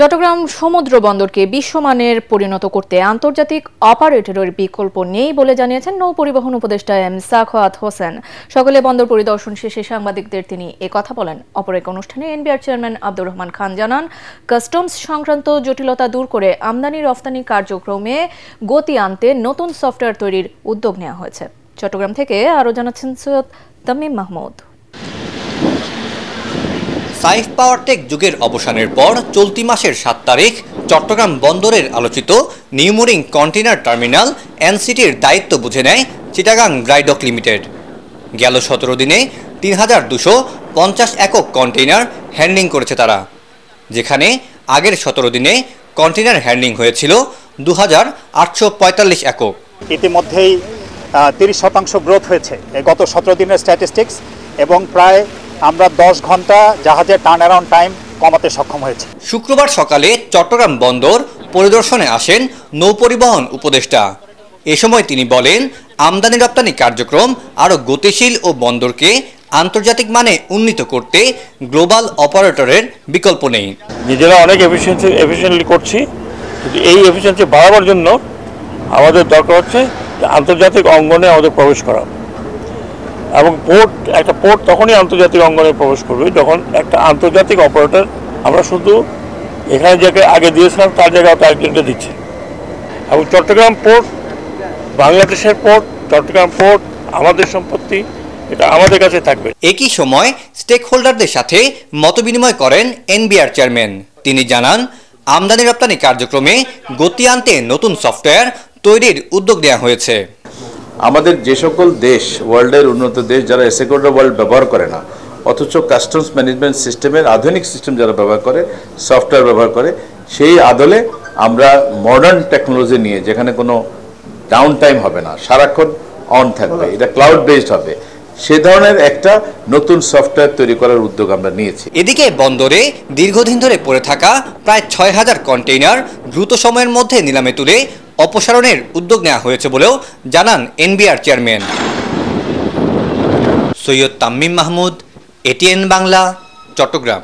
চট্টগ্রাম সমুদ্র বন্দরকে বিশ্বমানের পরিণত করতে আন্তর্জাতিক অপারেটরের বিকল্প নেই বলে জানিয়েছেন নৌ পরিবহন উপদেষ্টা এম সাখাওয়াত হোসেন। সকালে বন্দর পরিদর্শন শেষে সাংবাদিকদের তিনি একথা বলেন। অপর এক অনুষ্ঠানে এনবিআর চেয়ারম্যান আব্দুর রহমান খান জানান, কাস্টমস সংক্রান্ত জটিলতা দূর করে আমদানি রফতানি কার্যক্রমে গতি আনতে নতুন সফটওয়্যার তৈরির উদ্যোগ নেওয়া হয়েছে। চট্টগ্রাম থেকে আরও জানাচ্ছেন সৈয়দ তামিম মাহমুদ। সাইফ পাওয়ারটেক যুগের অবসানের পর চলতি মাসের ৭ তারিখ চট্টগ্রাম বন্দরের আলোচিত নিউমোরিং কন্টেইনার টার্মিনাল এনসিটির দায়িত্ব বুঝে নেয় চিটাগাং ড্রাই ডক লিমিটেড। গেল ১৭ দিনে ৩,২৫০ একক কন্টেইনার হ্যান্ডলিং করেছে তারা, যেখানে আগের ১৭ দিনে কন্টেইনার হ্যান্ডলিং হয়েছিল ২,৮৪৫ একক। ইতিমধ্যেই ৩০% গ্রোথ হয়েছে গত ১৭ দিনের স্ট্যাটিস্টিক্স, এবং প্রায় আমরা 10 ঘন্টা জাহাজের টার্ন অ্যারাউন্ড টাইম কমাতে সক্ষম হয়েছে। শুক্রবার সকালে চট্টগ্রাম বন্দর পরিদর্শনে আসেন নৌপরিবহন উপদেষ্টা। এ সময় তিনি বলেন, আমদানি রপ্তানি কার্যক্রম আরও গতিশীল ও বন্দরকে আন্তর্জাতিক মানে উন্নীত করতে গ্লোবাল অপারেটরের বিকল্প নেই। নিজেরা অনেক এফিশিয়েন্টলি করছি, কিন্তু এই এফিশিয়েন্সি বাড়াবার জন্য আমাদের দরকার হচ্ছে আন্তর্জাতিক অঙ্গনে আমাদের প্রবেশ করা। এবং একটা পোর্ট তখনই আন্তর্জাতিক অঙ্গনে প্রবেশ করবে যখন একটা আন্তর্জাতিক অপারেটর, আমরা শুধু এখানে যাকে আগে দিয়েছিলাম তার জায়গায় একজনকে দিচ্ছে। এবং চট্টগ্রাম পোর্ট বাংলাদেশের পোর্ট, চট্টগ্রাম পোর্ট আমাদের সম্পত্তি, এটা আমাদের কাছে থাকবে। একই সময় স্টেক হোল্ডারদের সাথে মতবিনিময় করেন এনবিআর চেয়ারম্যান। তিনি জানান, আমদানি রপ্তানি কার্যক্রমে গতি আনতে নতুন সফটওয়্যার তৈরির উদ্যোগ নেওয়া হয়েছে। আমাদের যে সকল দেশ, ওয়ার্ল্ডের উন্নত দেশ যারা এসএকোড ওয়ার্ল্ড ব্যবহার করে না, অথচ কাস্টমস ম্যানেজমেন্ট সিস্টেমের আধুনিক সিস্টেম যারা ব্যবহার করে, সফটওয়্যার ব্যবহার করে, সেই আদলে আমরা মডার্ন টেকনোলজি নিয়ে, যেখানে কোনো ডাউন টাইম হবে না, সারাক্ষণ অন থাকবে, এটা ক্লাউড বেসড হবে, সে ধরনের একটা নতুন সফটওয়্যার তৈরি করার উদ্যোগ আমরা নিয়েছি। এদিকে বন্দরে দীর্ঘদিন ধরে পড়ে থাকা প্রায় ৬,০০০ কন্টেইনার দ্রুত সময়ের মধ্যে নিলামে তুলে অপসারণের উদ্যোগ নেওয়া হয়েছে বলেও জানান NBR chairman. Syed Tamim Mahmud, ATN Bangla, Chittagong.